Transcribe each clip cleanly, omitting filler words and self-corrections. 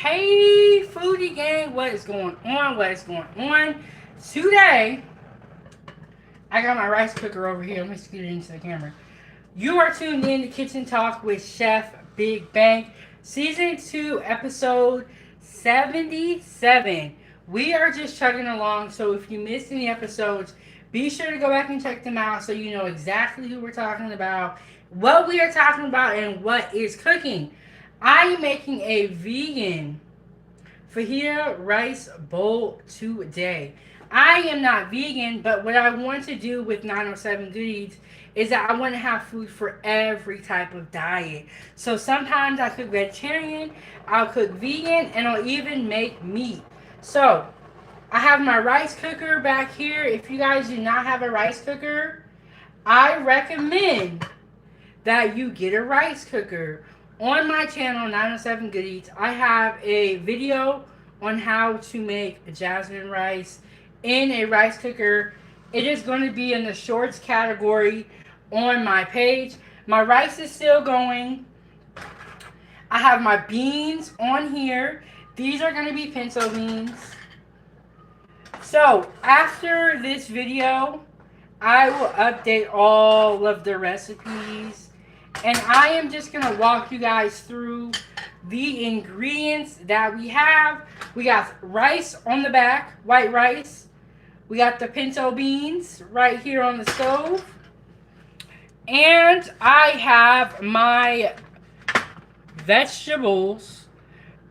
Hey, foodie gang, what is going on? What is going on? Today, I got my rice cooker over here. Let me scoot it into the camera. You are tuned in to Kitchen Talk with Chef Big Bang, Season 2, Episode 77. We are just chugging along, so if you missed any episodes, be sure to go back and check them out so you know exactly who we're talking about, what we are talking about, and what is cooking. I am making a vegan fajita rice bowl today. I am not vegan, but what I want to do with 907 Goodies is that I want to have food for every type of diet. So sometimes I cook vegetarian, I'll cook vegan, and I'll even make meat. So I have my rice cooker back here. If you guys do not have a rice cooker, I recommend that you get a rice cooker. On my channel, 907 Goodies, I have a video on how to make jasmine rice in a rice cooker. It is going to be in the shorts category on my page. My rice is still going. I have my beans on here. These are going to be pinto beans. So, after this video, I will update all of the recipes. And I am just going to walk you guys through the ingredients that we have. We got rice on the back, white rice. We got the pinto beans right here on the stove. And I have my vegetables.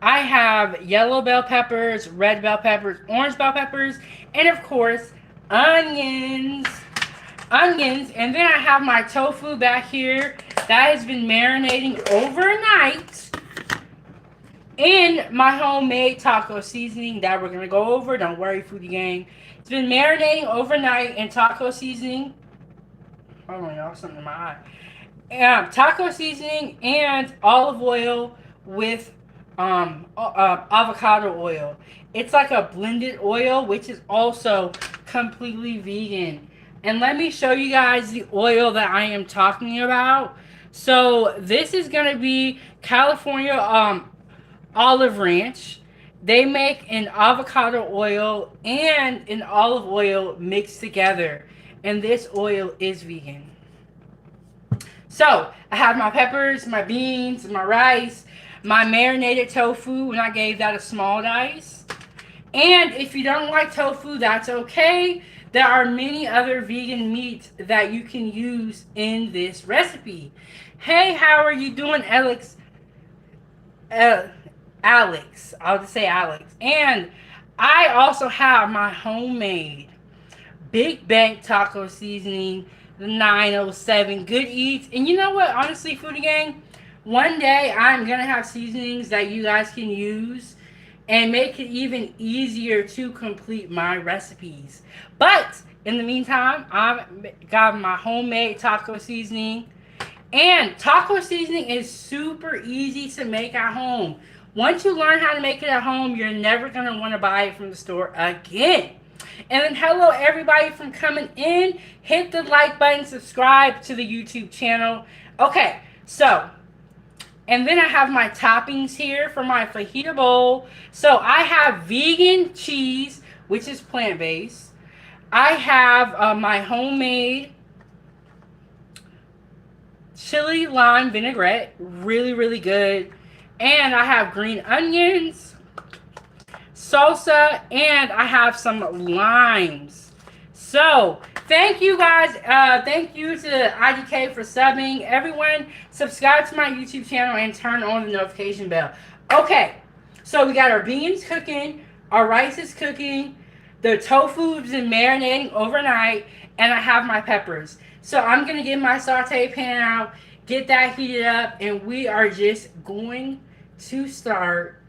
I have yellow bell peppers, red bell peppers, orange bell peppers, and of course, onions. And then I have my tofu back here that has been marinating overnight in my homemade taco seasoning that we're going to go over. Don't worry, foodie gang. It's been marinating overnight in taco seasoning. Hold on, y'all, something in my eye. Taco seasoning and olive oil with avocado oil. It's like a blended oil, which is also completely vegan. And let me show you guys the oil that I am talking about. So this is going to be California Olive Ranch. They make an avocado oil and an olive oil mixed together. And this oil is vegan. So I have my peppers, my beans, my rice, my marinated tofu, and I gave that a small dice. And if you don't like tofu, that's okay. There are many other vegan meats that you can use in this recipe. Hey, how are you doing, Alex? Alex. I'll just say Alex. And I also have my homemade Big Bang taco seasoning, the 907 Good Eats. And you know what? Honestly, foodie gang, one day I'm going to have seasonings that you guys can use and make it even easier to complete my recipes. But in the meantime, I've got my homemade taco seasoning. And taco seasoning is super easy to make at home. Once you learn how to make it at home, you're never going to want to buy it from the store again. And then hello everybody from coming in. Hit the like button, subscribe to the YouTube channel. Okay, so and then I have my toppings here for my fajita bowl. So I have vegan cheese, which is plant-based. I have my homemade chili lime vinaigrette. Really, really good. And I have green onions, salsa, and I have some limes. So thank you guys. Thank you to IDK for subbing. Everyone, subscribe to my YouTube channel and turn on the notification bell. Okay, so we got our beans cooking, our rice is cooking, the tofu's been marinating overnight, and I have my peppers. So I'm going to get my saute pan out, get that heated up, and we are just going to start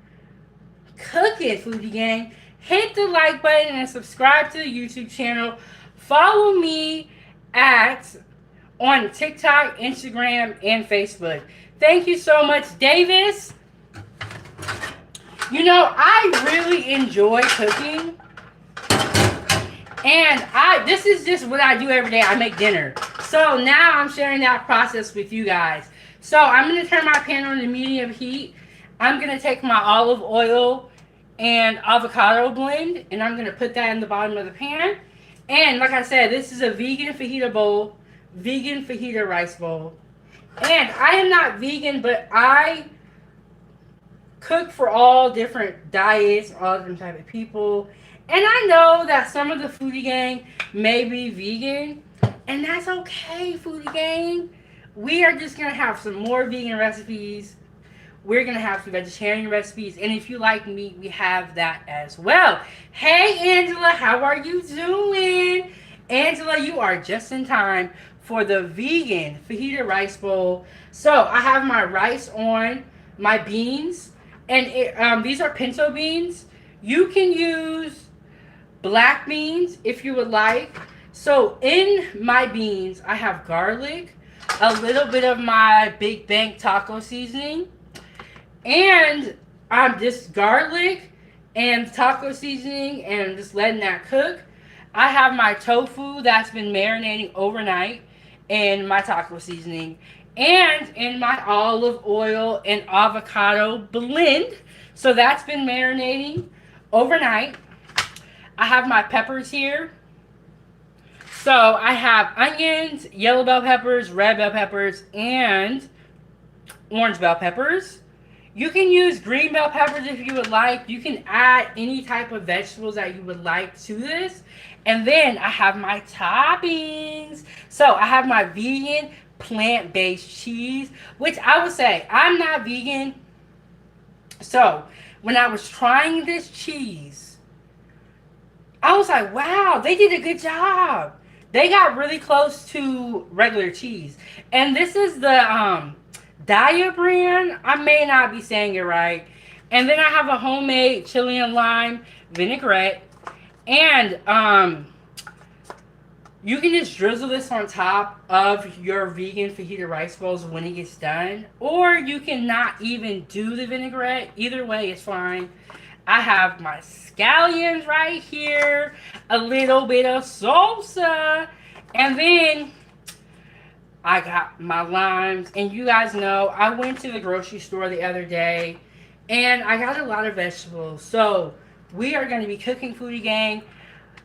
cooking, foodie gang. Hit the like button and subscribe to the YouTube channel. Follow me on TikTok, Instagram, and Facebook. Thank you so much, Davis. You know, I really enjoy cooking. And this is just what I do every day. I make dinner. So now I'm sharing that process with you guys. So I'm going to turn my pan on to medium heat. I'm going to take my olive oil and avocado blend, and I'm going to put that in the bottom of the pan. And like I said, this is a vegan fajita bowl, vegan fajita rice bowl. And I am not vegan, but I cook for all different diets, all different type of people. And I know that some of the foodie gang may be vegan, and that's okay, foodie gang. We are just gonna have some more vegan recipes. We're gonna have some vegetarian recipes, and if you like meat, we have that as well. Hey Angela, how are you doing? Angela, you are just in time for the vegan fajita rice bowl. So I have my rice on, my beans, and these are pinto beans. You can use black beans if you would like. So in my beans, I have garlic, a little bit of my Big Bang taco seasoning, and I'm just garlic and taco seasoning and just letting that cook. I have my tofu that's been marinating overnight in my taco seasoning and in my olive oil and avocado blend. So that's been marinating overnight. I have my peppers here. So I have onions, yellow bell peppers, red bell peppers, and orange bell peppers. You can use green bell peppers if you would like. You can add any type of vegetables that you would like to this. And then I have my toppings. So I have my vegan plant-based cheese, which I would say I'm not vegan. So when I was trying this cheese, I was like, wow, they did a good job. They got really close to regular cheese. And this is the Daya brand. I may not be saying it right. And then I have a homemade chili and lime vinaigrette. And you can just drizzle this on top of your vegan fajita rice bowls when it gets done. Or you can not even do the vinaigrette. Either way is fine. I have my scallions right here. A little bit of salsa. And then I got my limes. And you guys know I went to the grocery store the other day. And I got a lot of vegetables. So we are going to be cooking Foodie Gang.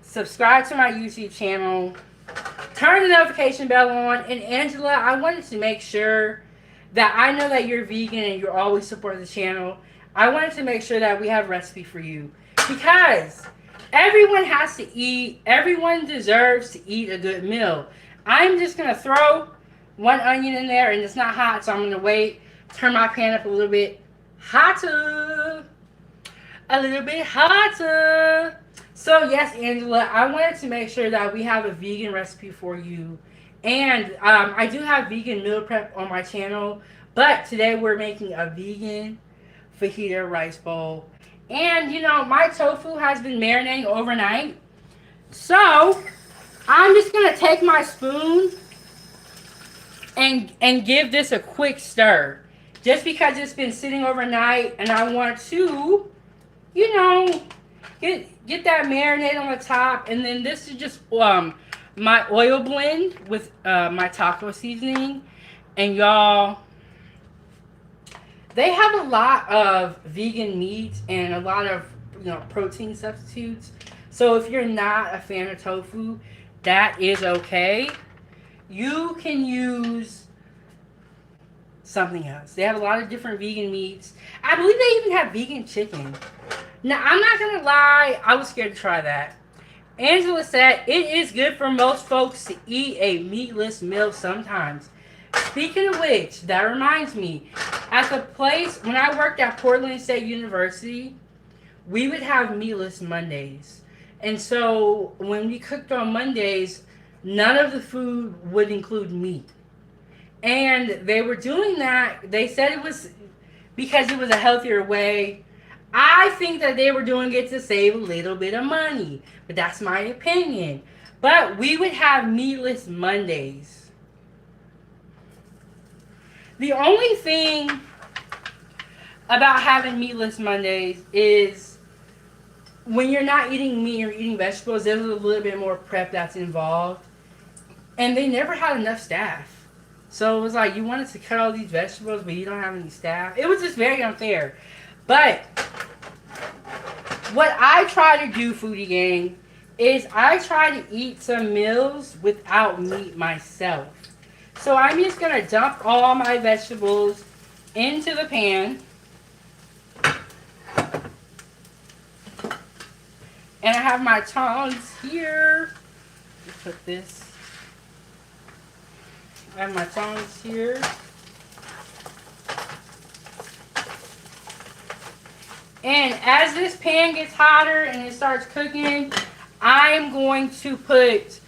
Subscribe to my YouTube channel. Turn the notification bell on. And Angela, I wanted to make sure that I know that you're vegan and you're always supporting the channel. I wanted to make sure that we have a recipe for you. Because everyone has to eat. Everyone deserves to eat a good meal. I'm just going to throw one onion in there and it's not hot. So I'm going to wait. Turn my pan up a little bit hotter. A little bit hotter. So yes, Angela, I wanted to make sure that we have a vegan recipe for you. And I do have vegan meal prep on my channel. But today we're making a vegan fajita rice bowl. And you know, my tofu has been marinating overnight. So I'm just going to take my spoon and give this a quick stir. Just because it's been sitting overnight and I want to, you know, get that marinade on the top. And then this is just my oil blend with my taco seasoning. And y'all, they have a lot of vegan meat and a lot of, you know, protein substitutes. So if you're not a fan of tofu, that is okay. You can use something else. They have a lot of different vegan meats. I believe they even have vegan chicken. Now, I'm not going to lie, I was scared to try that. Angela said it is good for most folks to eat a meatless meal sometimes. Speaking of which, that reminds me, at the place, when I worked at Portland State University, we would have meatless Mondays. And so when we cooked on Mondays, none of the food would include meat. And they were doing that, they said it was because it was a healthier way. I think that they were doing it to save a little bit of money. But that's my opinion. But we would have meatless Mondays. The only thing about having meatless Mondays is when you're not eating meat, you're eating vegetables, there's a little bit more prep that's involved. And they never had enough staff. So it was like you wanted to cut all these vegetables, but you don't have any staff. It was just very unfair. But what I try to do, foodie gang, is I try to eat some meals without meat myself. So I'm just gonna dump all my vegetables into the pan. And I have my tongs here. Put this. I have my tongs here. And as this pan gets hotter and it starts cooking, I'm going to put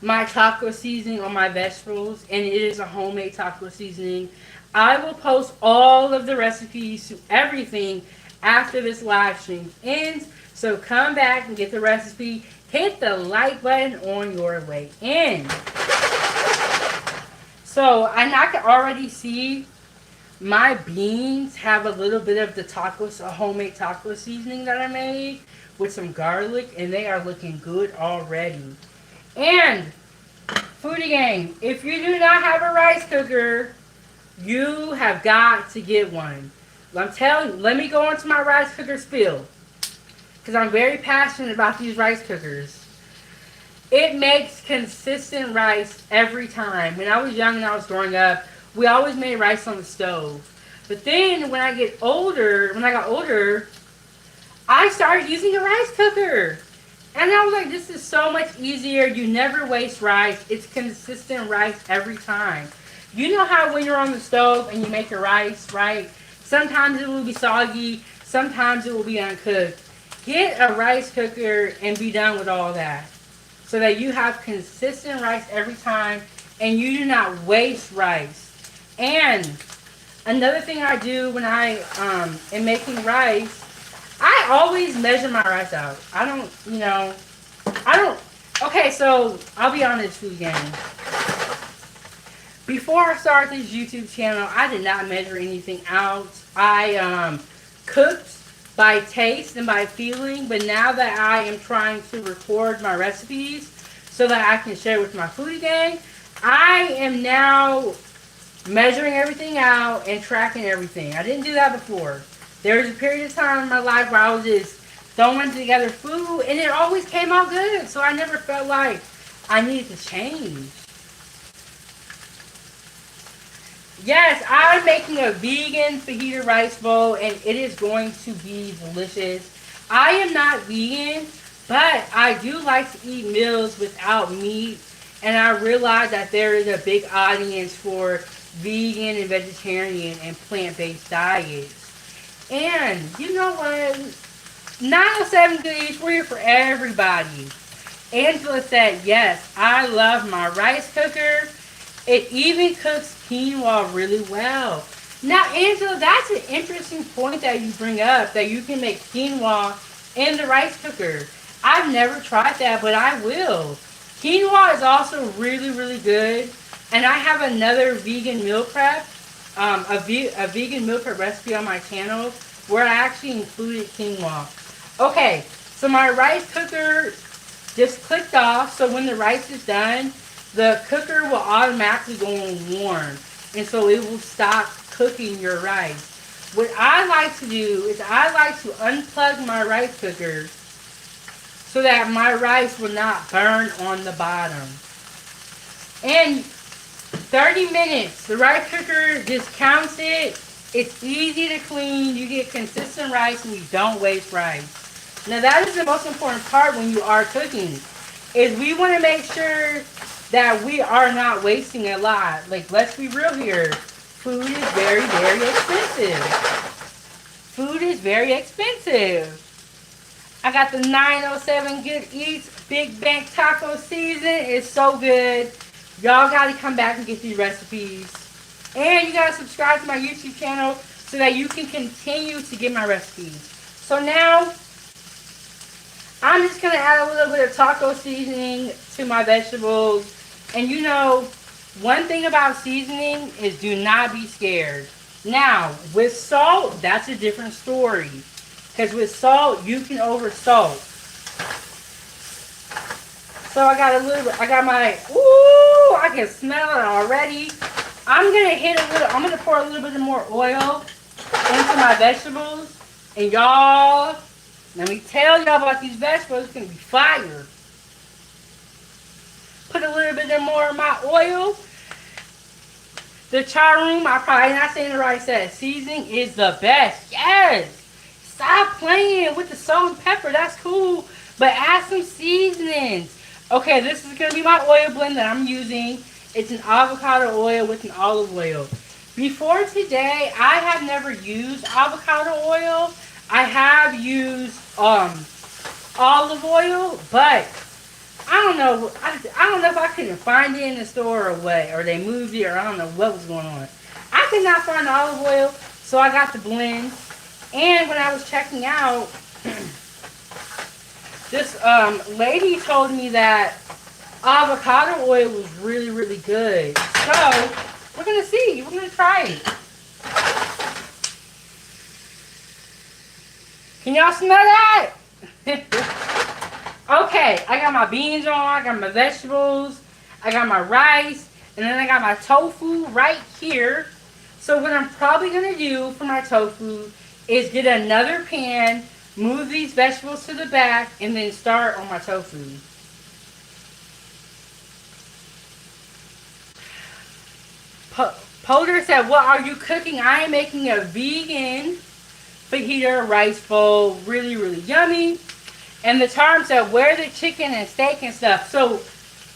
my taco seasoning on my vegetables. And it is a homemade taco seasoning. I will post all of the recipes to everything after this live stream ends. So come back and get the recipe. Hit the like button on your way in. So I can already see my beans have a little bit of the homemade taco seasoning that I made with some garlic, and they are looking good already. And foodie gang, if you do not have a rice cooker, you have got to get one. I'm telling you, let me go into my rice cooker spill, because I'm very passionate about these rice cookers. It makes consistent rice every time. When I was young and I was growing up, we always made rice on the stove. But then when I got older, I started using a rice cooker. And I was like, this is so much easier. You never waste rice. It's consistent rice every time. You know how when you're on the stove and you make your rice, right? Sometimes it will be soggy. Sometimes it will be uncooked. Get a rice cooker and be done with all that, so that you have consistent rice every time and you do not waste rice. And another thing I do when I am making rice, I always measure my rice out. Okay, so I'll be honest with you again. Before I started this YouTube channel, I did not measure anything out. I cooked by taste and by feeling, but now that I am trying to record my recipes so that I can share with my foodie gang, I am now measuring everything out and tracking everything. I didn't do that before. There was a period of time in my life where I was just throwing together food and it always came out good, so I never felt like I needed to change. Yes, I'm making a vegan fajita rice bowl, and it is going to be delicious. I am not vegan, but I do like to eat meals without meat, and I realize that there is a big audience for vegan and vegetarian and plant-based diets. And you know what? 907 Goodies, we're here for everybody. Angela said, yes, I love my rice cooker. It even cooks quinoa really well. Now, Angela, that's an interesting point that you bring up, that you can make quinoa in the rice cooker. I've never tried that, but I will. Quinoa is also really, really good. And I have another vegan meal prep, a vegan meal prep recipe on my channel where I actually included quinoa. Okay, so my rice cooker just clicked off, so when the rice is done, the cooker will automatically go on warm, and so it will stop cooking your rice. What I like to do is I like to unplug my rice cooker so that my rice will not burn on the bottom. And 30 minutes, the rice cooker just counts it. It's easy to clean. You get consistent rice and you don't waste rice. Now that is the most important part when you are cooking, is we want to make sure that we are not wasting a lot. Like, let's be real here. Food is very, very expensive. Food is very expensive. I got the 907 Good Eats Big Bank Taco Season. It's so good. Y'all got to come back and get these recipes. And you got to subscribe to my YouTube channel so that you can continue to get my recipes. So now, I'm just going to add a little bit of taco seasoning to my vegetables. And you know, one thing about seasoning is do not be scared. Now, with salt, that's a different story. Because with salt, you can over salt. So I got a little bit, I can smell it already. I'm gonna pour a little bit more oil into my vegetables. And y'all, let me tell y'all about these vegetables. It's gonna be fire. Put a little bit more of my oil. The charum, I'm probably not saying the right set. Seasoning is the best. Yes. Stop playing with the salt and pepper. That's cool. But add some seasonings. Okay, this is going to be my oil blend that I'm using. It's an avocado oil with an olive oil. Before today, I have never used avocado oil. I have used olive oil, but I don't know. I don't know if I couldn't find it in the store or what, or they moved it, or I don't know what was going on. I could not find olive oil, so I got the blend. And when I was checking out, this lady told me that avocado oil was really, really good. So we're gonna see. We're gonna try it. Can y'all smell that? Okay, I got my beans on, I got my vegetables, I got my rice, and then I got my tofu right here. So what I'm probably going to do for my tofu is get another pan, move these vegetables to the back, and then start on my tofu. Polder said, what are you cooking? I am making a vegan fajita rice bowl. Really, really yummy. And the term said, where the chicken and steak and stuff. So,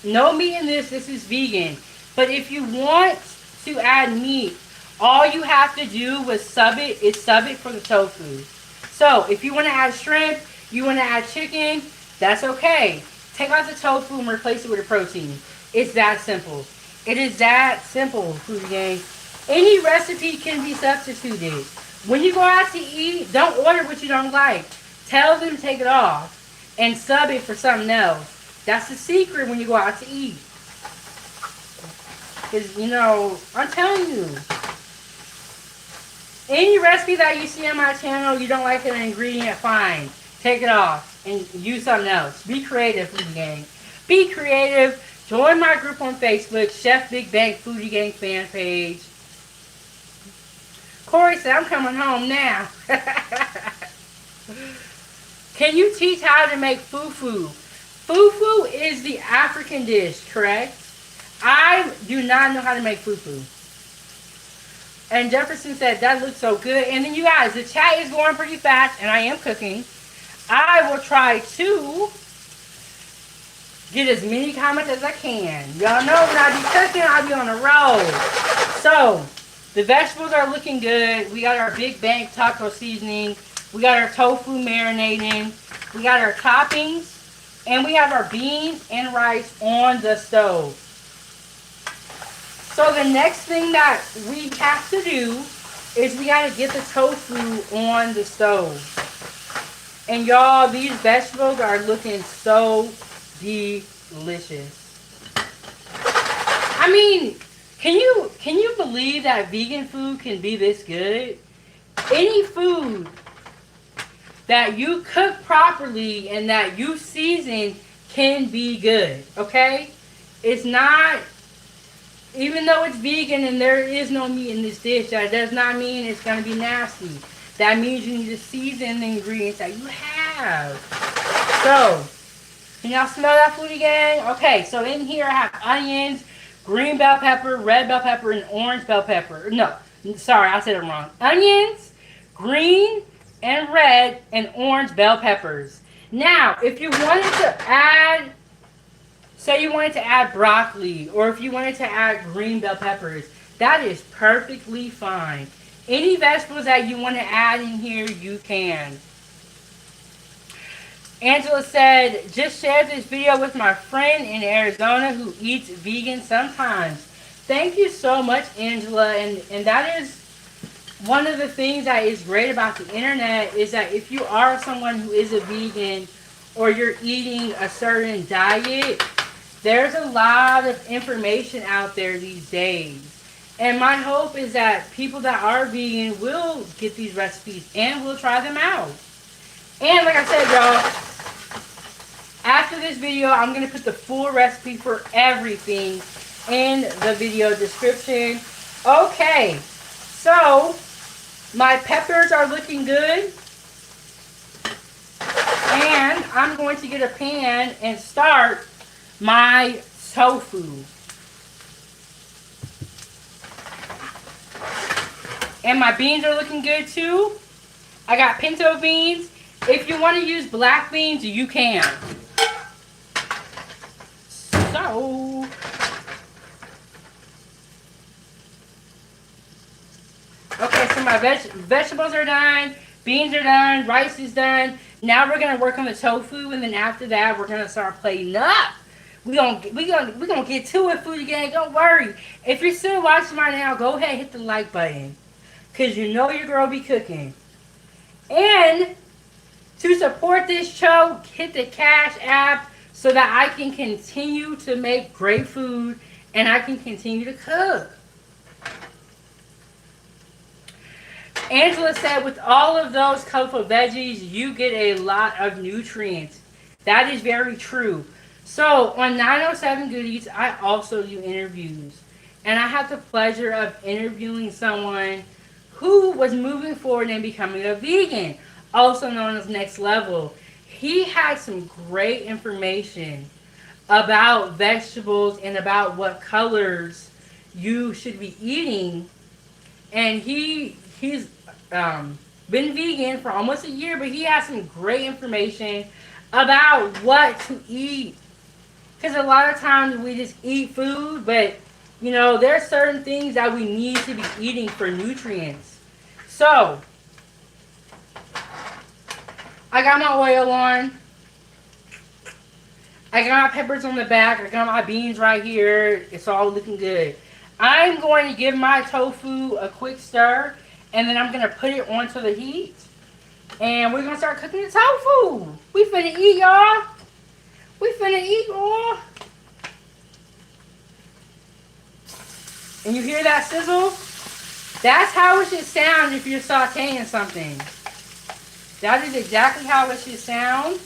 no meat in this. This is vegan. But if you want to add meat, all you have to do is sub it for the tofu. So, if you want to add shrimp, you want to add chicken, that's okay. Take out the tofu and replace it with a protein. It's that simple. It is that simple, food gang. Any recipe can be substituted. When you go out to eat, don't order what you don't like. Tell them to take it off and sub it for something else. That's the secret when you go out to eat. Because, you know, I'm telling you, any recipe that you see on my channel, you don't like an ingredient, fine. Take it off and use something else. Be creative, Foodie Gang. Be creative. Join my group on Facebook, Chef Big Bang Foodie Gang fan page. Corey said, I'm coming home now. Can you teach how to make fufu? Fufu is the African dish, correct? I do not know how to make fufu. And Jefferson said, that looks so good. And then you guys, the chat is going pretty fast, and I am cooking. I will try to get as many comments as I can. Y'all know when I be cooking, I'll be on a roll. So, the vegetables are looking good. We got our Big Bang taco seasoning. We got our tofu marinating. We got our toppings. And we have our beans and rice on the stove. So the next thing that we have to do is we got to get the tofu on the stove. And y'all, these vegetables are looking so delicious. I mean, can you believe that vegan food can be this good? Any food that you cook properly and that you season can be good, okay? It's not, even though it's vegan and there is no meat in this dish, that does not mean it's going to be nasty. That means you need to season the ingredients that you have. So, can y'all smell that, Foodie Gang? Okay, so in here I have onions, green bell pepper, red bell pepper, and orange bell pepper. No, sorry, I said it wrong. Onions, green, and red, and orange bell peppers. Now, if you wanted to add, say you wanted to add broccoli, or if you wanted to add green bell peppers, that is perfectly fine. Any vegetables that you want to add in here, you can. Angela said, just shared this video with my friend in Arizona who eats vegan sometimes. Thank you so much, Angela. And that is one of the things that is great about the internet, is that if you are someone who is a vegan or you're eating a certain diet, there's a lot of information out there these days. And my hope is that people that are vegan will get these recipes and will try them out. And like I said, y'all, after this video, I'm going to put the full recipe for everything in the video description. Okay, so my peppers are looking good. And I'm going to get a pan and start my tofu. And my beans are looking good too. I got pinto beans. If you want to use black beans, you can. So, okay, so my vegetables are done. Beans are done. Rice is done. Now we're gonna work on the tofu, and then after that, we're gonna start plating up. We gonna get to it, food again. Don't worry. If you're still watching right now, go ahead and hit the like button, cause you know your girl be cooking. And to support this show, hit the Cash App so that I can continue to make great food and I can continue to cook. Angela said with all of those colorful veggies, you get a lot of nutrients. That is very true. So on 907 Goodies, I also do interviews. And I have the pleasure of interviewing someone who was moving forward and becoming a vegan, also known as Next Level. He had some great information about vegetables and about what colors you should be eating. And he's been vegan for almost a year, but he has some great information about what to eat. Because a lot of times we just eat food, but you know, there are certain things that we need to be eating for nutrients. So, I got my oil on. I got my peppers on the back. I got my beans right here. It's all looking good. I'm going to give my tofu a quick stir, and then I'm going to put it onto the heat. And we're going to start cooking the tofu. We finna eat, y'all. We finna eat, y'all. And you hear that sizzle? That's how it should sound if you're sauteing something. That is exactly how it should sound.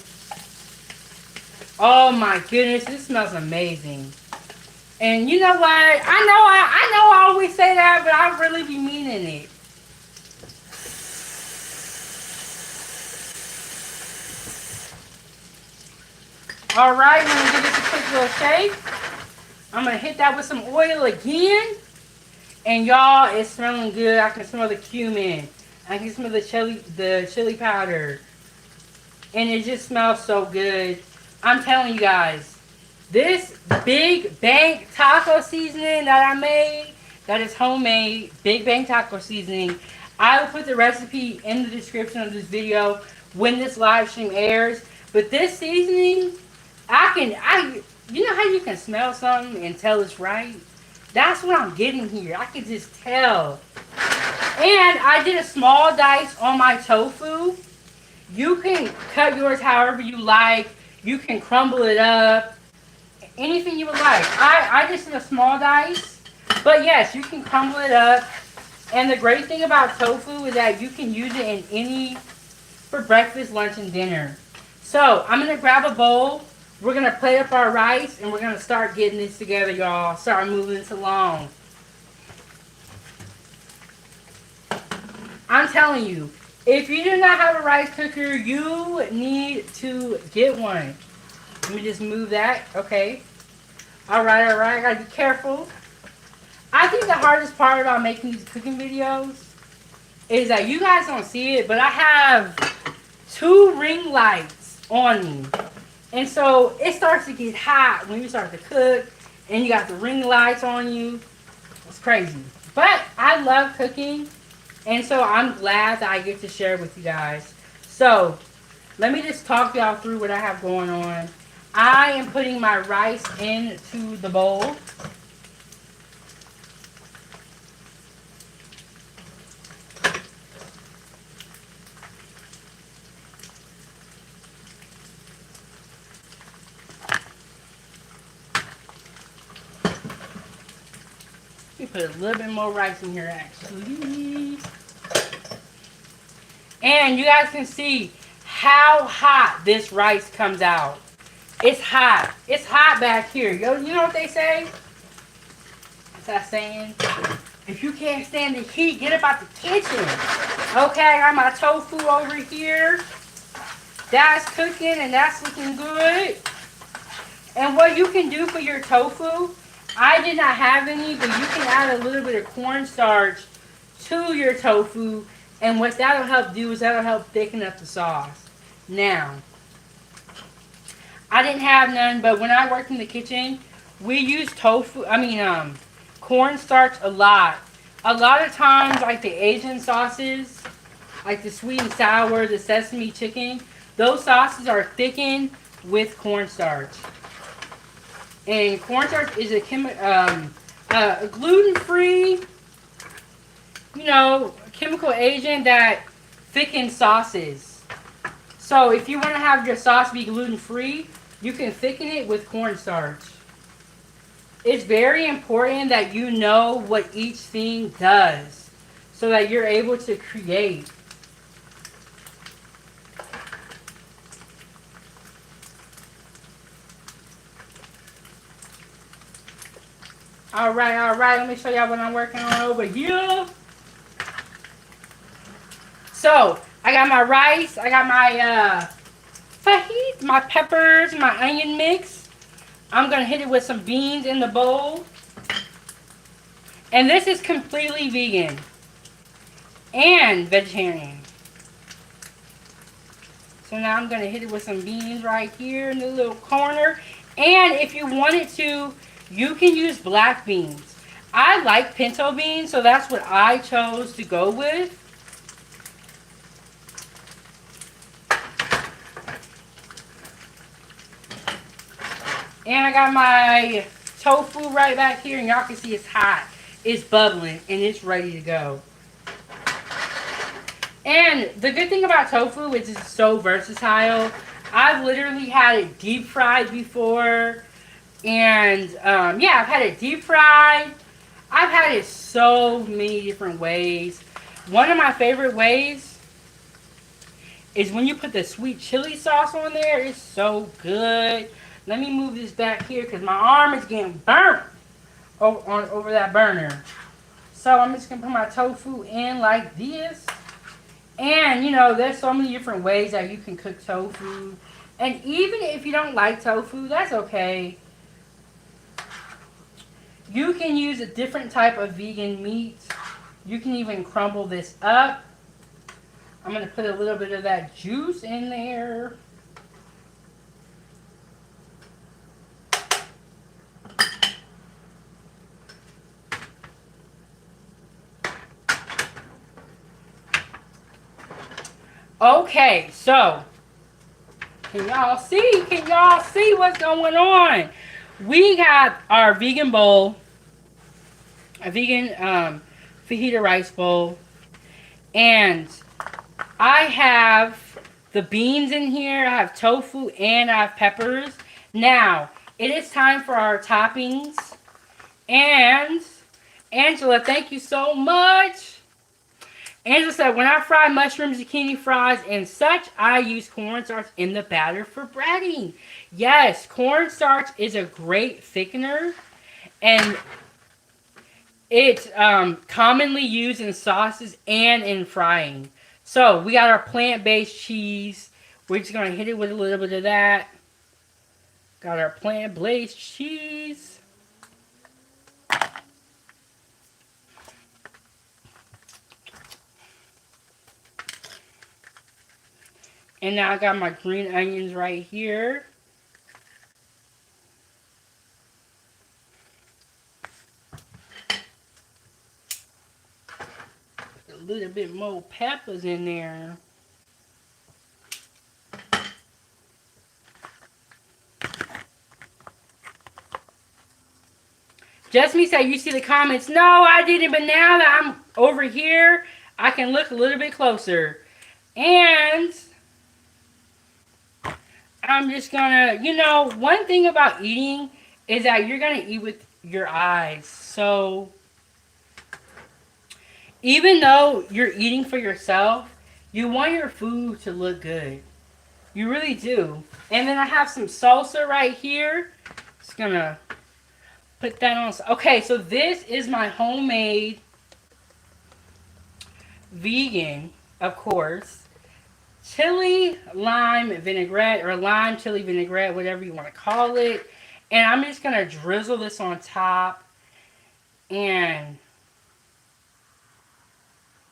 Oh my goodness, this smells amazing. And you know what? I know I always say that, but I really be meaning it. Alright, I'm gonna give this a quick little shake. I'm gonna hit that with some oil again. And y'all, it's smelling good. I can smell the cumin. I can smell the chili powder. And it just smells so good. I'm telling you guys, this Big Bang taco seasoning that I made, that is homemade, Big Bang taco seasoning. I will put the recipe in the description of this video when this live stream airs. But this seasoning, you know how you can smell something and tell it's right? That's what I'm getting here. I can just tell. And I did a small dice on my tofu. You can cut yours however you like. You can crumble it up. Anything you would like. I just did a small dice. But yes, you can crumble it up. And the great thing about tofu is that you can use it for breakfast, lunch, and dinner. So, I'm going to grab a bowl. We're going to plate up our rice. And we're going to start getting this together, y'all. Start moving this along. I'm telling you, if you do not have a rice cooker, you need to get one. Let me just move that. Okay. Alright. I gotta be careful. I think the hardest part about making these cooking videos is that you guys don't see it, but I have 2 ring lights on me. And so it starts to get hot when you start to cook and you got the ring lights on you. It's crazy. But I love cooking. And so I'm glad that I get to share with you guys. So let me just talk y'all through what I have going on. I am putting my rice into the bowl. Let me put a little bit more rice in here actually. And you guys can see how hot this rice comes out. It's hot. It's hot back here. You know what they say? What's that saying? If you can't stand the heat, get up out the kitchen. Okay, I got my tofu over here. That's cooking and that's looking good. And what you can do for your tofu, I did not have any, but you can add a little bit of cornstarch to your tofu. And what that'll help do is that'll help thicken up the sauce. Now, I didn't have none, but when I worked in the kitchen, we used cornstarch a lot. A lot of times, like the Asian sauces, like the sweet and sour, the sesame chicken, those sauces are thickened with cornstarch. And cornstarch is a gluten-free, chemical agent that thickens sauces. So if you want to have your sauce be gluten-free, you can thicken it with cornstarch. It's very important that you know what each thing does so that you're able to create. Alright, let me show y'all what I'm working on over here. So, I got my rice, I got my fajita, my peppers, my onion mix. I'm going to hit it with some beans in the bowl. And this is completely vegan and vegetarian. So now I'm going to hit it with some beans right here in the little corner. And if you wanted to, you can use black beans. I like pinto beans, so that's what I chose to go with. And I got my tofu right back here, and y'all can see it's hot. It's bubbling, and it's ready to go. And the good thing about tofu is it's so versatile. I've literally had it deep fried before. And, I've had it deep fried. I've had it so many different ways. One of my favorite ways is when you put the sweet chili sauce on there. It's so good. Let me move this back here because my arm is getting burnt over that burner. So I'm just going to put my tofu in like this. And, there's so many different ways that you can cook tofu. And even if you don't like tofu, that's okay. You can use a different type of vegan meat. You can even crumble this up. I'm going to put a little bit of that juice in there. Okay, so can y'all see? Can y'all see what's going on? We got our vegan bowl, a vegan fajita rice bowl, and I have the beans in here. I have tofu and I have peppers. Now, it is time for our toppings. And Angela, thank you so much. Angela said, when I fry mushrooms, zucchini fries, and such, I use cornstarch in the batter for breading. Yes, cornstarch is a great thickener, and it's commonly used in sauces and in frying. So, we got our plant-based cheese. We're just going to hit it with a little bit of that. Got our plant-based cheese. And now I got my green onions right here. Put a little bit more peppers in there. Jasmine said, you see the comments? No, I didn't, but now that I'm over here, I can look a little bit closer. And I'm just gonna, one thing about eating is that you're gonna eat with your eyes. So, even though you're eating for yourself, you want your food to look good. You really do. And then I have some salsa right here. Just gonna put that on. Okay, so this is my homemade vegan, of course, chili lime vinaigrette or lime chili vinaigrette, whatever you want to call it. And I'm just going to drizzle this on top. And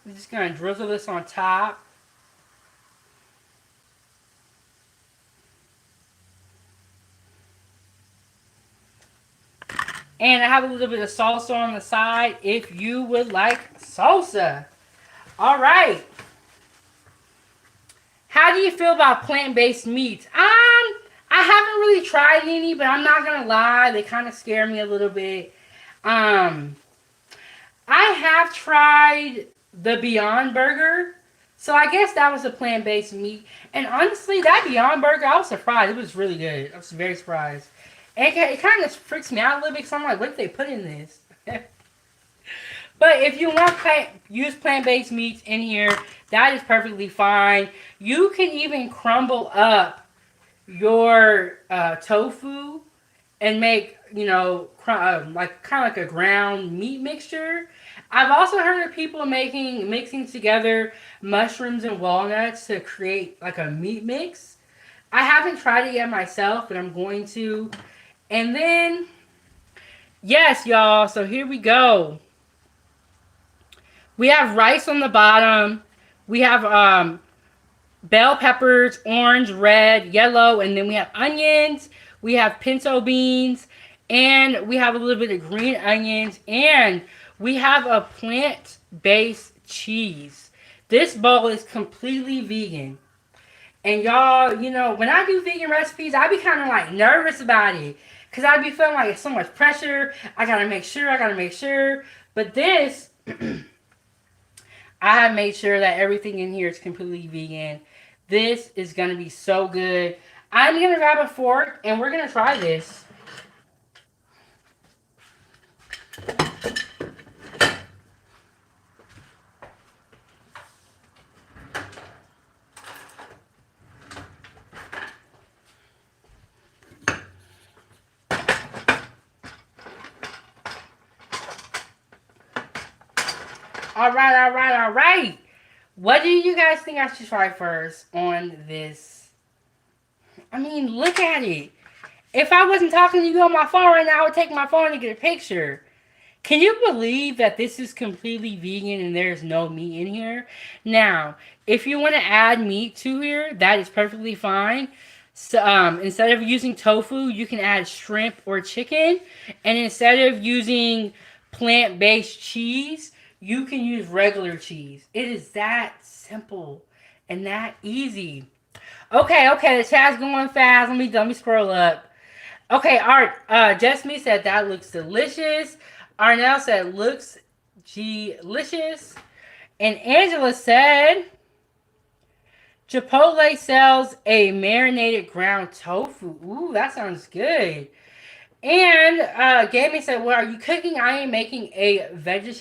I'm just going to drizzle this on top. And I have a little bit of salsa on the side if you would like salsa. All right. How do you feel about plant-based meats? I haven't really tried any, but I'm not gonna lie, they kind of scare me a little bit. Um, I have tried the Beyond Burger, so I guess that was a plant-based meat. And honestly, that Beyond Burger, I was surprised. It was really good. I was very surprised. And it kind of freaks me out a little bit because I'm like, what did they put in this? But if you want use plant-based meats in here, that is perfectly fine. You can even crumble up your tofu and make, like kind of like a ground meat mixture. I've also heard of people mixing together mushrooms and walnuts to create like a meat mix. I haven't tried it yet myself, but I'm going to. And then, yes, y'all, so here we go. We have rice on the bottom. We have bell peppers, orange, red, yellow, and then we have onions. We have pinto beans, and we have a little bit of green onions, and we have a plant-based cheese. This bowl is completely vegan. And y'all, when I do vegan recipes, I be kind of like nervous about it. Because I be feeling like it's so much pressure. I got to make sure. But this, I have made sure that everything in here is completely vegan. This is going to be so good. I'm going to grab a fork and we're going to try this. All right. What do you guys think I should try first on this? I mean, look at it. If I wasn't talking to you on my phone right now, I would take my phone and get a picture. Can you believe that this is completely vegan and there's no meat in here? Now, if you want to add meat to here, that is perfectly fine. So, instead of using tofu, you can add shrimp or chicken. And instead of using plant-based cheese, you can use regular cheese. It is that simple and that easy. Okay, the chat's going fast. Let me scroll up. Okay, Art, Jessme said that looks delicious. Arnell said looks delicious. And Angela said Chipotle sells a marinated ground tofu. Ooh, that sounds good. And Gaming said, well, are you cooking? I am making a vegan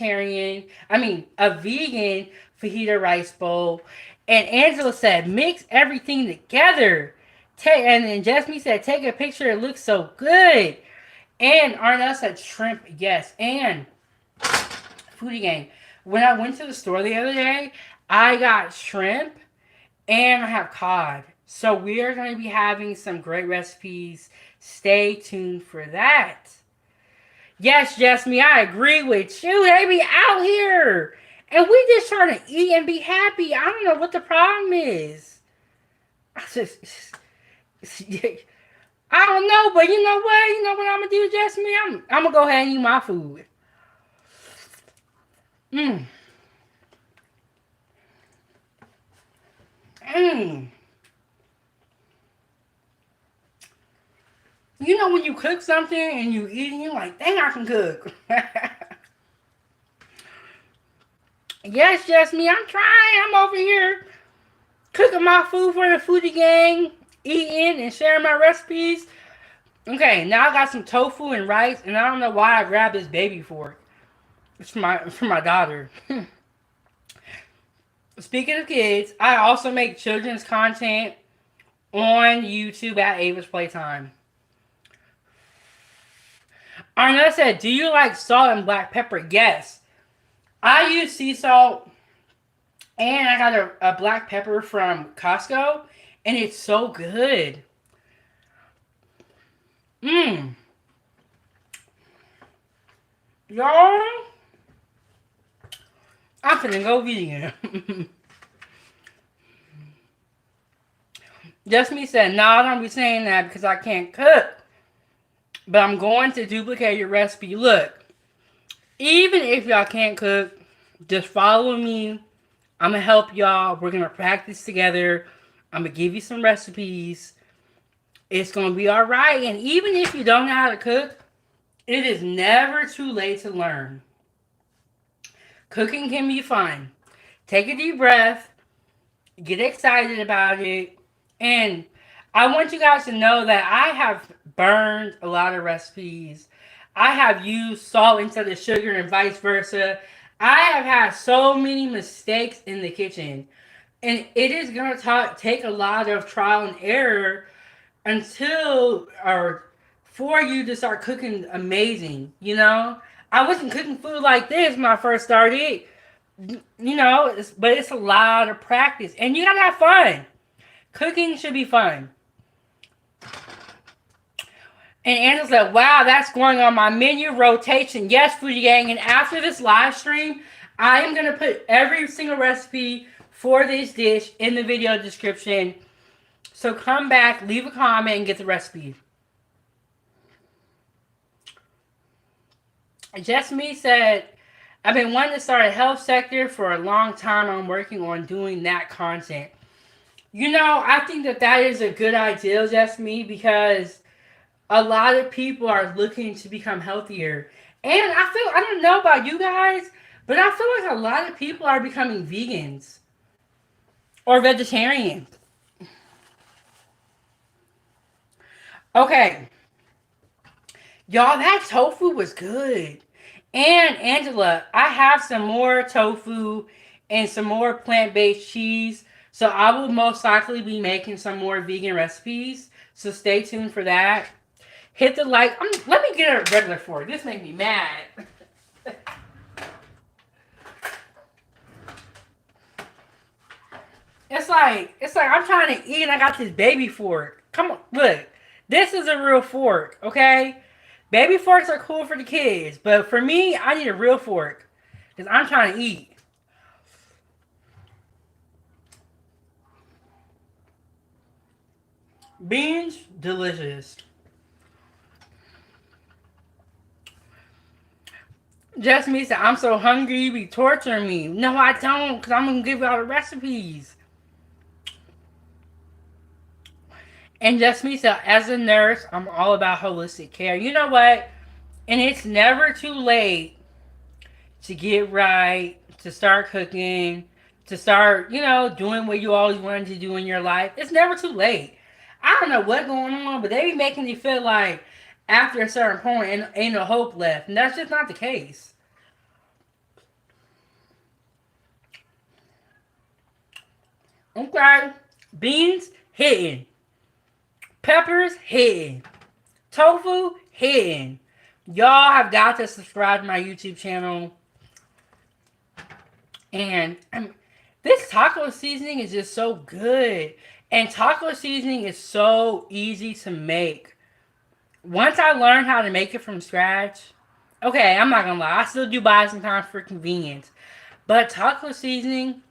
fajita rice bowl. And Angela said, mix everything together. And then Jessme said, take a picture. It looks so good. And Arnell said, shrimp, yes. And Foodie Gang, when I went to the store the other day, I got shrimp and I have cod. So we are going to be having some great recipes. Stay tuned for that. Yes, Jessme, I agree with you. They be out here. And we just trying to eat and be happy. I don't know what the problem is. I don't know, but you know what? You know what I'm going to do, Jessme? I'm going to go ahead and eat my food. You know when you cook something and you eat and you're like, dang, I can cook. Yes, Jessme, I'm trying. I'm over here cooking my food for the Foodie Gang, eating and sharing my recipes. Okay, now I got some tofu and rice, and I don't know why I grabbed this baby fork. It's for my daughter. Speaking of kids, I also make children's content on YouTube at Ava's Playtime. Arnett said, do you like salt and black pepper? Yes. I use sea salt And I got a black pepper from Costco, and it's so good. Mmm. Y'all, I'm finna go vegan. Just me said, no, I don't be saying that because I can't cook. But I'm going to duplicate your recipe. Look, even if y'all can't cook, just follow me. I'm going to help y'all. We're going to practice together. I'm going to give you some recipes. It's going to be all right. And even if you don't know how to cook, it is never too late to learn. Cooking can be fun. Take a deep breath. Get excited about it. And I want you guys to know that I have burned a lot of recipes. I have used salt instead of sugar and vice versa. I have had so many mistakes in the kitchen. And it is going to take a lot of trial and error until or for you to start cooking amazing, you know? I wasn't cooking food like this when I first started, you know, but it's a lot of practice. And you gotta have fun. Cooking should be fun. And Anna's like, wow, that's going on my menu rotation. Yes, Foodie Gang. And after this live stream, I am going to put every single recipe for this dish in the video description. So come back, leave a comment, and get the recipe. Just Me said, I've been wanting to start a health sector for a long time. I'm working on doing that content. You know, I think that is a good idea, Just Me, because a lot of people are looking to become healthier. And I don't know about you guys, but I feel like a lot of people are becoming vegans or vegetarians. Okay. Y'all, that tofu was good. And Angela, I have some more tofu and some more plant-based cheese. So I will most likely be making some more vegan recipes. So stay tuned for that. Hit the like. Let me get a regular fork. This makes me mad. It's like I'm trying to eat and I got this baby fork. Come on, look. This is a real fork, okay? Baby forks are cool for the kids, but for me, I need a real fork because I'm trying to eat. Beans, delicious. Just Me said, I'm so hungry, you be torturing me. No, I don't, because I'm going to give you all the recipes. And Just Me said, as a nurse, I'm all about holistic care. You know what? And it's never too late to get right, to start cooking, to start, doing what you always wanted to do in your life. It's never too late. I don't know what's going on, but they be making you feel like after a certain point ain't no hope left. And that's just not the case. Okay. Beans, hitting. Peppers, hitting. Tofu, hitting. Y'all have got to subscribe to my YouTube channel. And this taco seasoning is just so good. And taco seasoning is so easy to make. Once I learned how to make it from scratch, okay, I'm not gonna lie, I still do buy it sometimes for convenience. But taco seasoning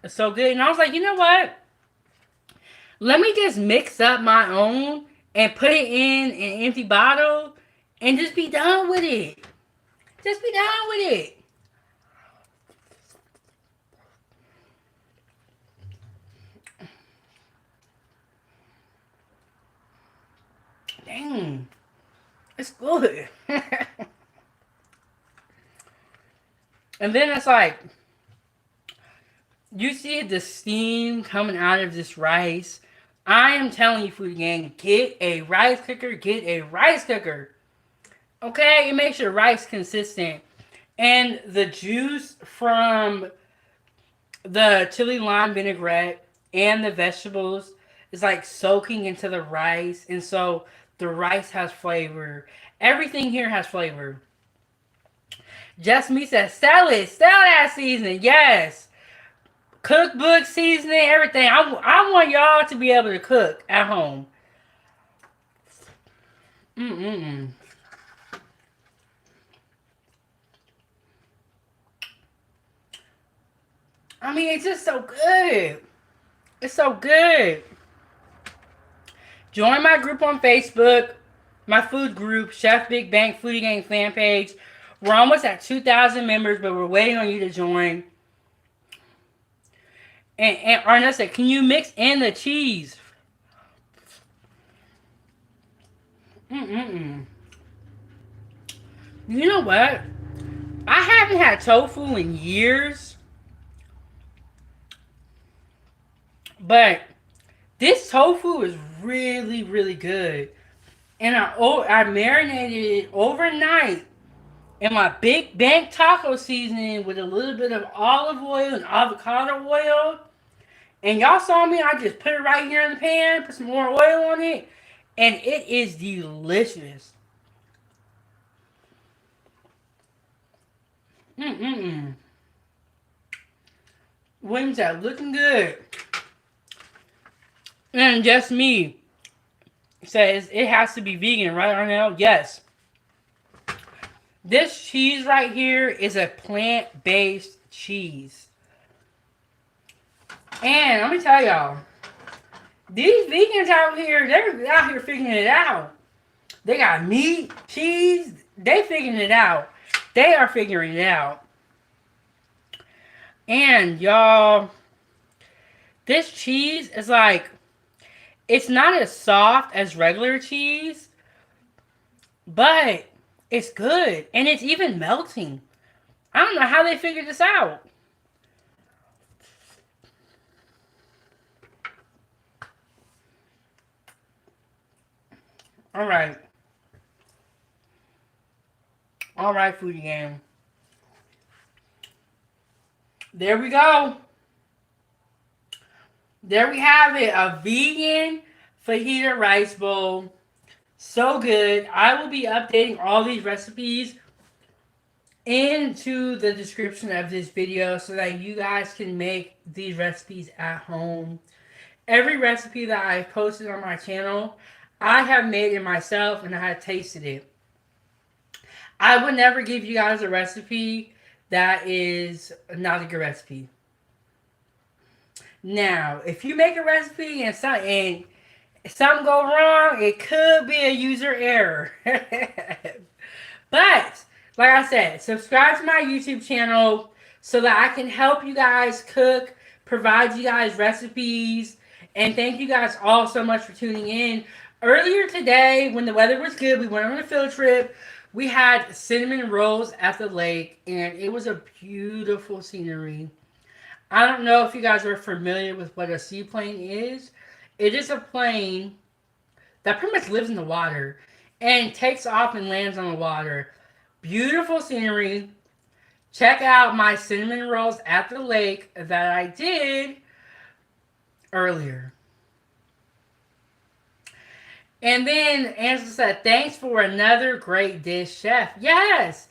is so good. And I was like, you know what? Let me just mix up my own and put it in an empty bottle and just be done with it. Just be done with it. Dang. It's good. And then it's like, you see the steam coming out of this rice. I am telling you, food gang, get a rice cooker. Get a rice cooker. Okay? It makes your rice consistent. And the juice from the chili lime vinaigrette and the vegetables is like soaking into the rice. And so the rice has flavor. Everything here has flavor. Just Me says, sell it. Sell that seasoning. Yes. Cookbook, seasoning, everything. I want y'all to be able to cook at home. Mm-mm-mm. I mean, it's just so good. It's so good. Join my group on Facebook, my food group, Chef Big Bang Foodie Gang fan page. We're almost at 2,000 members, but we're waiting on you to join. And Arnett said, can you mix in the cheese? Mm-mm-mm. You know what? I haven't had tofu in years, but this tofu is really, really good. And I marinated it overnight in my Big Bang taco seasoning with a little bit of olive oil and avocado oil. And y'all saw me, I just put it right here in the pan, put some more oil on it, and it is delicious. Mm-mm-mm. Wings are looking good. And just me says it has to be vegan, right, Arnell? Yes. This cheese right here is a plant-based cheese. And let me tell y'all, these vegans out here, they're out here figuring it out. They got meat, cheese, they figuring it out. They are figuring it out. And y'all, this cheese is like, it's not as soft as regular cheese, but it's good. And it's even melting. I don't know how they figured this out. All right. All right, foodie gang. There we go. There we have it. A vegan fajita rice bowl. So good. I will be updating all these recipes into the description of this video so that you guys can make these recipes at home. Every recipe that I've posted on my channel, I have made it myself and I have tasted it. I would never give you guys a recipe that is not a good recipe. Now, if you make a recipe and something go wrong, it could be a user error. But, like I said, subscribe to my YouTube channel so that I can help you guys cook, provide you guys recipes, and thank you guys all so much for tuning in. Earlier today, when the weather was good, we went on a field trip. We had cinnamon rolls at the lake, and it was a beautiful scenery. I don't know if you guys are familiar with what a seaplane is. It is a plane that pretty much lives in the water and takes off and lands on the water. Beautiful scenery. Check out my cinnamon rolls at the lake that I did earlier. And then Angela said, thanks for another great dish, chef. Yes.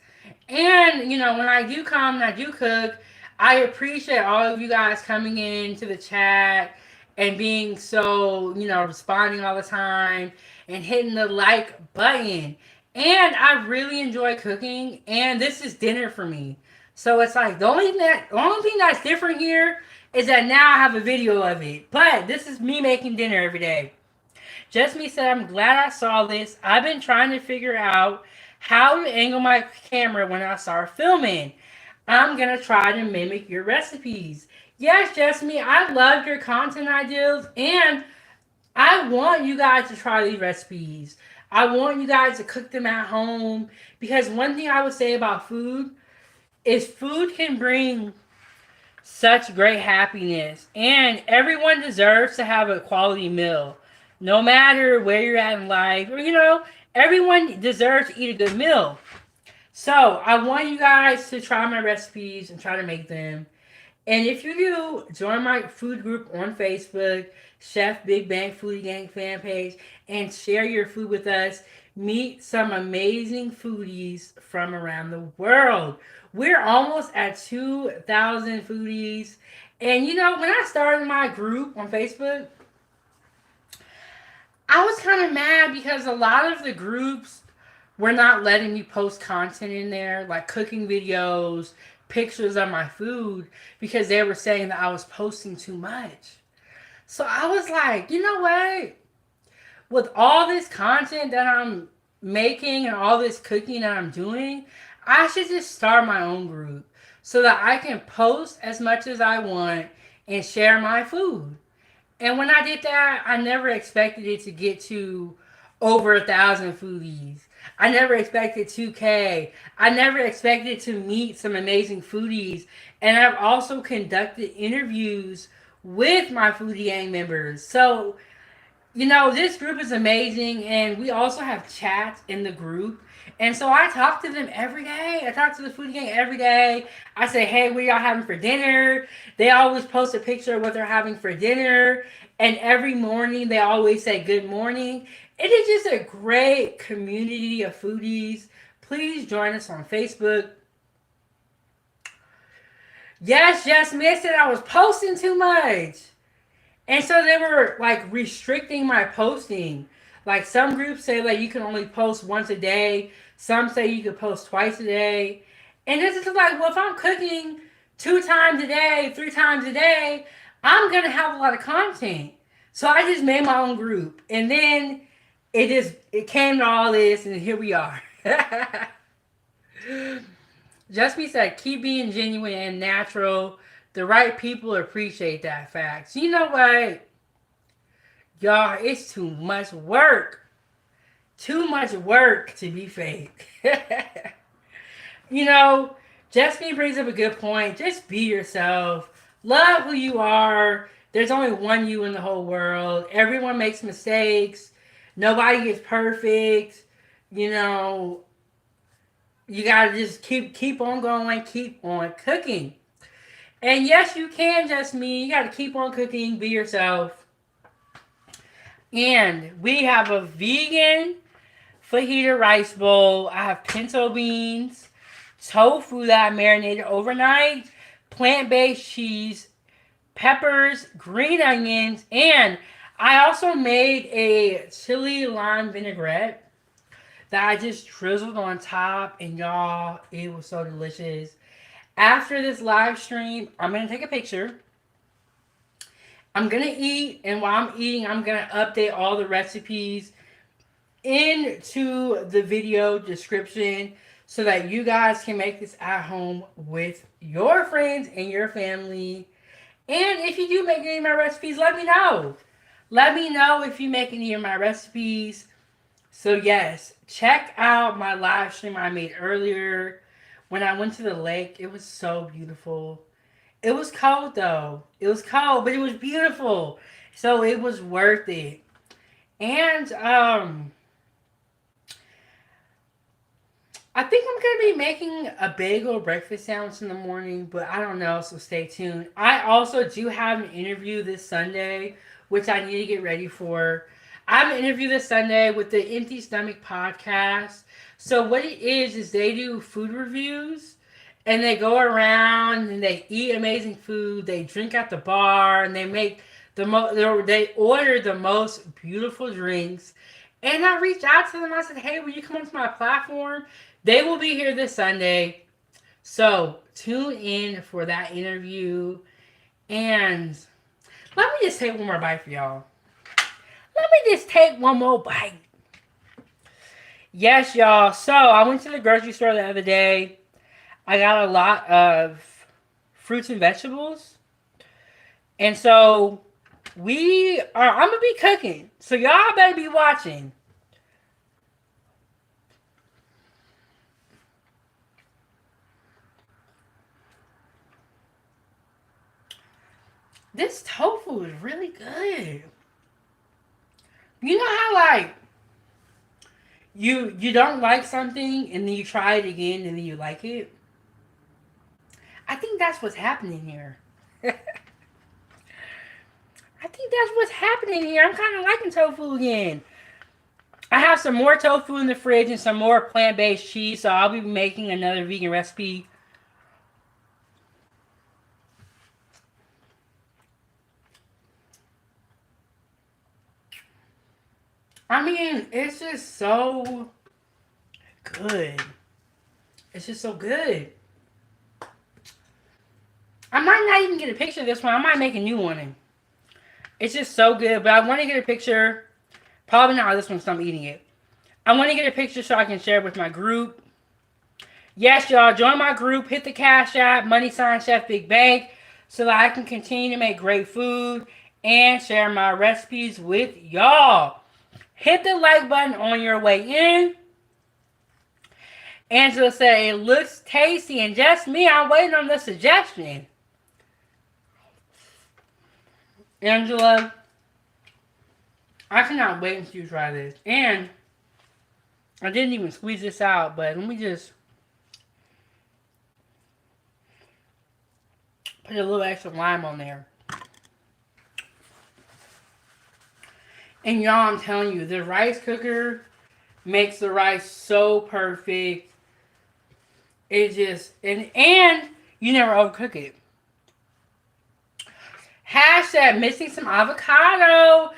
And, you know, when I do come and I do cook, I appreciate all of you guys coming in to the chat and being so, you know, responding all the time and hitting the like button. And I really enjoy cooking, and this is dinner for me. So it's like the only thing that's different here is that now I have a video of it. But this is me making dinner every day. Just Me said, I'm glad I saw this. I've been trying to figure out how to angle my camera when I start filming. I'm going to try to mimic your recipes. Yes, Just Me, I love your content ideas, and I want you guys to try these recipes. I want you guys to cook them at home, because one thing I would say about food is food can bring such great happiness, and everyone deserves to have a quality meal. No matter where you're at in life, or, you know, everyone deserves to eat a good meal. So I want you guys to try my recipes and try to make them. And if you do, join my food group on Facebook, Chef Big Bang Foodie Gang fan page, and share your food with us. Meet some amazing foodies from around the world. We're almost at 2,000 foodies, And you know, when I started my group on Facebook, I was kind of mad because a lot of the groups were not letting me post content in there, like cooking videos, pictures of my food, because they were saying that I was posting too much. So I was like, you know what? With all this content that I'm making and all this cooking that I'm doing, I should just start my own group so that I can post as much as I want and share my food. And when I did that, I never expected it to get to over 1,000 foodies. I never expected 2K. I never expected to meet some amazing foodies. And I've also conducted interviews with my foodie gang members. So you know, this group is amazing, and we also have chats in the group. And so I talk to them every day. I talk to the foodie gang every day. I say, hey, what y'all having for dinner? They always post a picture of what they're having for dinner. And every morning, they always say good morning. It is just a great community of foodies. Please join us on Facebook. Yes, just missed it. I was posting too much. And so they were like restricting my posting. Like some groups say like you can only post once a day. Some say you can post twice a day. And this is like, well, if I'm cooking 2 times a day, 3 times a day, I'm gonna have a lot of content. So I just made my own group. And then it came to all this and here we are. Just be said, keep being genuine and natural. The right people appreciate that fact. So you know what? Y'all, it's too much work. Too much work to be fake. You know, Jessica brings up a good point. Just be yourself. Love who you are. There's only one you in the whole world. Everyone makes mistakes. Nobody is perfect. You know, you gotta just keep on going, keep on cooking. And yes, you can, just me. You gotta keep on cooking, be yourself. And we have a vegan fajita rice bowl. I have pinto beans, tofu that I marinated overnight, plant-based cheese, peppers, green onions, and I also made a chili lime vinaigrette that I just drizzled on top, and y'all, it was so delicious. After this live stream, I'm going to take a picture. I'm going to eat, and while I'm eating, I'm going to update all the recipes into the video description so that you guys can make this at home with your friends and your family. And if you do make any of my recipes, let me know. Let me know if you make any of my recipes. So yes, check out my live stream I made earlier. When I went to the lake, it was so beautiful. It was cold though. It was cold, but it was beautiful. So it was worth it. And I think I'm gonna be making a bagel breakfast sandwich in the morning, but I don't know, so stay tuned. I also do have an interview this Sunday, which I need to get ready for. I have an interview this Sunday with the Empty Stomach podcast. So what it is they do food reviews and they go around and they eat amazing food, they drink at the bar, and they make they order the most beautiful drinks. And I reached out to them. I said, hey, will you come onto my platform? They will be here this Sunday. So tune in for that interview. And let me just take one more bite for y'all. Let me just take one more bite. Yes, y'all. So I went to the grocery store the other day. I got a lot of fruits and vegetables. And so I'm going to be cooking. So y'all better be watching. This tofu is really good. You know how like you don't like something and then you try it again and then you like it? I think that's what's happening here. I think that's what's happening here. I'm kind of liking tofu again. I have some more tofu in the fridge and some more plant-based cheese, so I'll be making another vegan recipe. I mean, it's just so good. It's just so good. I might not even get a picture of this one. I might make a new one. It's just so good. But I want to get a picture. Probably not this one because I'm eating it. I want to get a picture so I can share it with my group. Yes, y'all, join my group. Hit the Cash App, Money Sign Chef Big Bank, so that I can continue to make great food and share my recipes with y'all. Hit the like button on your way in. Angela said it looks tasty, and just me, I'm waiting on the suggestion. Angela, I cannot wait until you try this. And I didn't even squeeze this out, but let me just put a little extra lime on there. And y'all, I'm telling you, the rice cooker makes the rice so perfect. It just, and you never overcook it. Hashtag missing some avocado.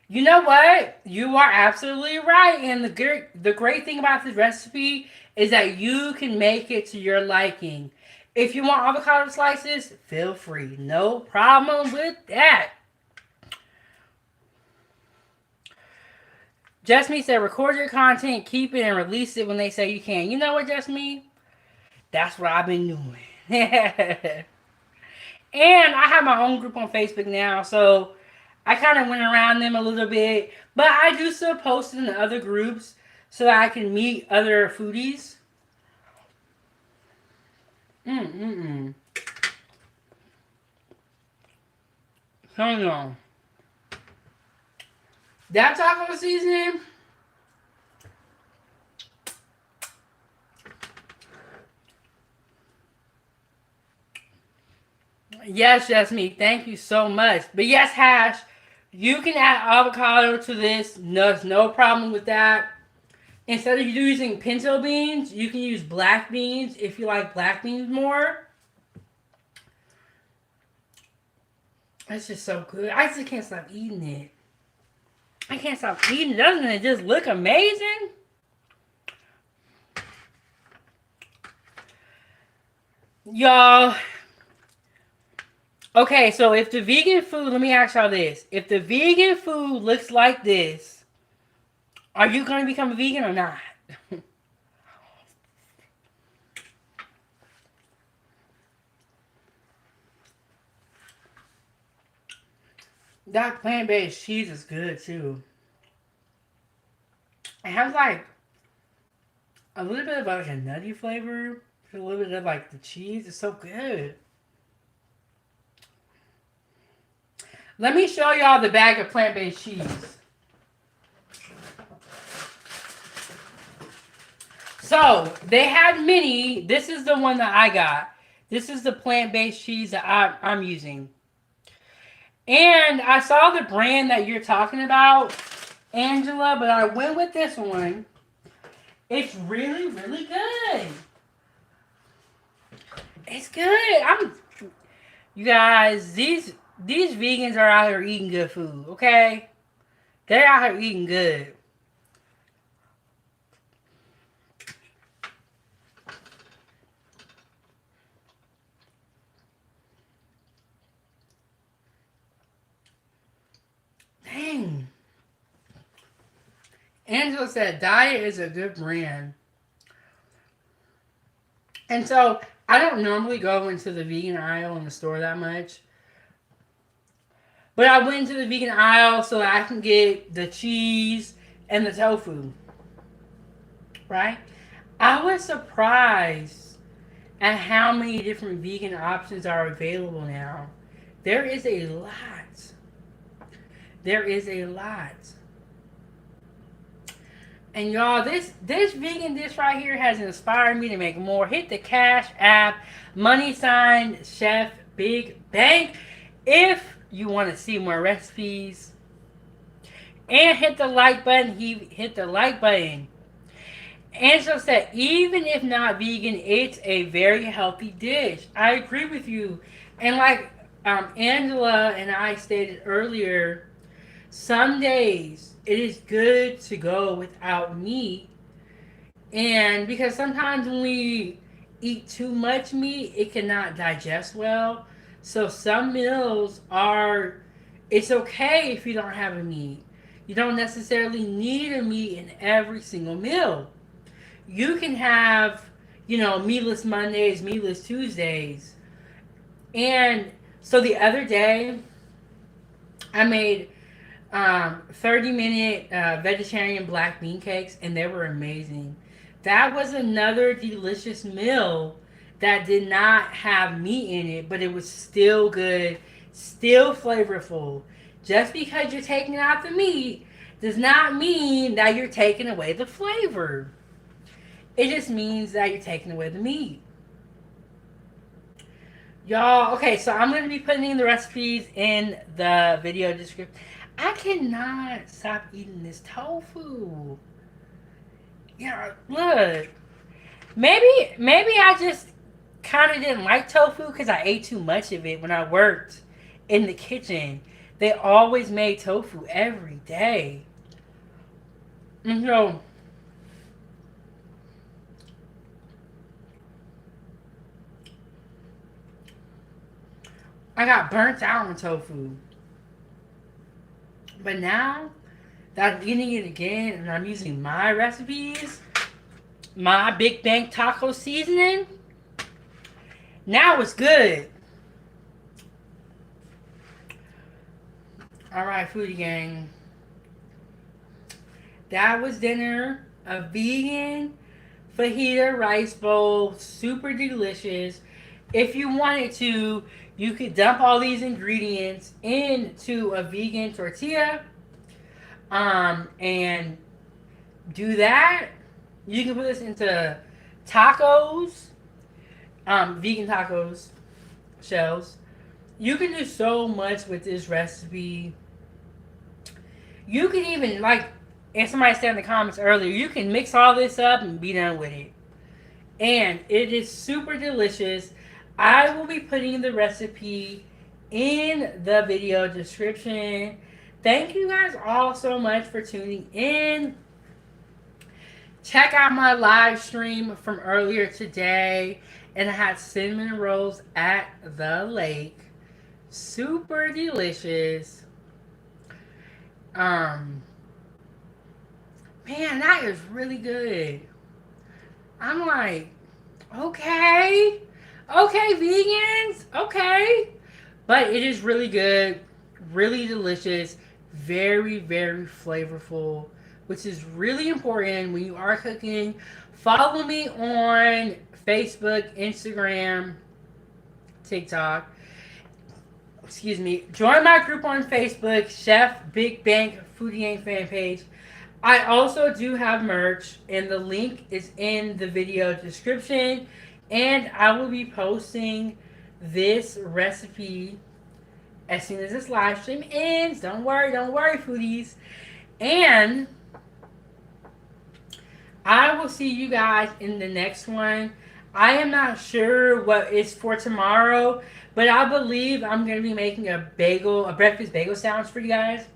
You know what? You are absolutely right. And the great thing about this recipe is that you can make it to your liking. If you want avocado slices, feel free. No problem with that. Just Me said, record your content, keep it, and release it when they say you can. You know what, Just Me? That's what I've been doing. And I have my own group on Facebook now, so I kind of went around them a little bit. But I do still post in the other groups so that I can meet other foodies. Hang on. That taco seasoning. Yes, that's me. Thank you so much. But yes, Hash, you can add avocado to this. There's no problem with that. Instead of using pinto beans, you can use black beans if you like black beans more. It's just so good. I just can't stop eating it. I can't stop eating it. Doesn't it just look amazing? Y'all. Okay, so if the vegan food, let me ask y'all this. If the vegan food looks like this, are you going to become a vegan or not? That plant-based cheese is good too. It has like a little bit of like a nutty flavor. A little bit of like the cheese. It's so good. Let me show y'all the bag of plant-based cheese. So, they had mini. This is the one that I got. This is the plant-based cheese that I'm using. And I saw the brand that you're talking about, Angela, but I went with this one. It's really, really good. It's good. You guys, these vegans are out here eating good food, okay? They're out here eating good. Dang. Angela said Diet is a good brand. And so, I don't normally go into the vegan aisle in the store that much. But I went into the vegan aisle so that I can get the cheese and the tofu. Right? I was surprised at how many different vegan options are available now. There is a lot. There is a lot. And y'all, this vegan dish right here has inspired me to make more. Hit the Cash App, Money Sign Chef Big Bank if you want to see more recipes. And hit the like button. Hit the like button. Angela said, even if not vegan, it's a very healthy dish. I agree with you. And like Angela and I stated earlier, some days it is good to go without meat. And because sometimes when we eat too much meat, it cannot digest well. So some meals are, it's okay if you don't have a meat. You don't necessarily need a meat in every single meal. You can have, meatless Mondays, meatless Tuesdays. And so the other day, I made 30-minute vegetarian black bean cakes, and they were amazing. That was another delicious meal that did not have meat in it, but it was still good, still flavorful. Just because you're taking out the meat does not mean that you're taking away the flavor. It just means that you're taking away the meat. Y'all, okay, so I'm going to be putting the recipes in the video description. I cannot stop eating this tofu. Yeah, look. Maybe I just kind of didn't like tofu because I ate too much of it when I worked in the kitchen. They always made tofu every day. And so, I got burnt out on tofu. But now that I'm eating it again and I'm using my recipes, my Big Bang taco seasoning, now it's good. Alright, foodie gang. That was dinner. A vegan fajita rice bowl. Super delicious. If you wanted to, you could dump all these ingredients into a vegan tortilla. And do that. You can put this into tacos. Vegan tacos. Shells. You can do so much with this recipe. You can even, and somebody said in the comments earlier, you can mix all this up and be done with it. And it is super delicious. I will be putting the recipe in the video description. Thank you guys all so much for tuning in. Check out my live stream from earlier today. And I had cinnamon rolls at the lake. Super delicious. Man, that is really good. I'm like, okay, vegans, okay. But it is really good, really delicious, very, very flavorful, which is really important when you are cooking. Follow me on Facebook, Instagram, TikTok. Join my group on Facebook, Chef Big Bang Foodie Gang fan page. I also do have merch, and the link is in the video description. And I will be posting this recipe as soon as this live stream ends. Don't worry, foodies. And I will see you guys in the next one. I am not sure what is for tomorrow, but I believe I'm going to be making a breakfast bagel sandwich for you guys.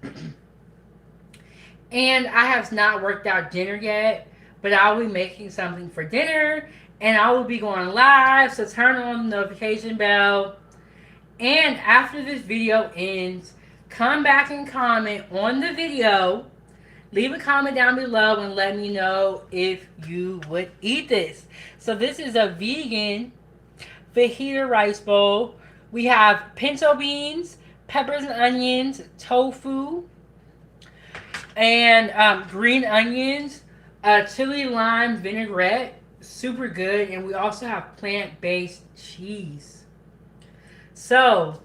And I have not worked out dinner yet, but I will be making something for dinner. And I will be going live, so turn on the notification bell. And after this video ends, come back and comment on the video. Leave a comment down below and let me know if you would eat this. So this is a vegan fajita rice bowl. We have pinto beans, peppers and onions, tofu, and green onions, chili lime vinaigrette. Super good. And we also have plant-based cheese. So,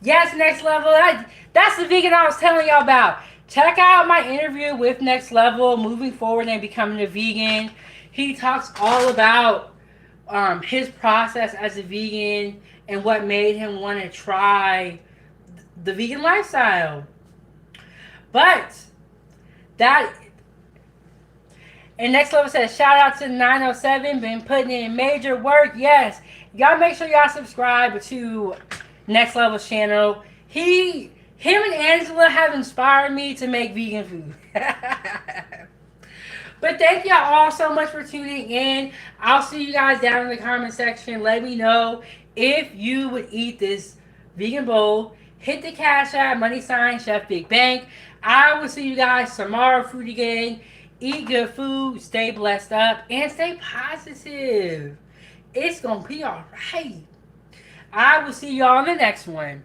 yes, Next Level. That's the vegan I was telling y'all about. Check out my interview with Next Level, moving forward and becoming a vegan. He talks all about his process as a vegan and what made him want to try the vegan lifestyle. But that... And Next Level says, shout out to 907, been putting in major work. Yes, y'all make sure y'all subscribe to Next Level's channel. He Him and Angela have inspired me to make vegan food. But thank y'all all so much for tuning in. I'll see you guys down in the comment section. Let me know if you would eat this vegan bowl. Hit the cash app, money sign, Chef Big Bank. I will see you guys tomorrow, Foodie Gang. Eat good food, stay blessed up, and stay positive. It's going to be all right. I will see y'all in the next one.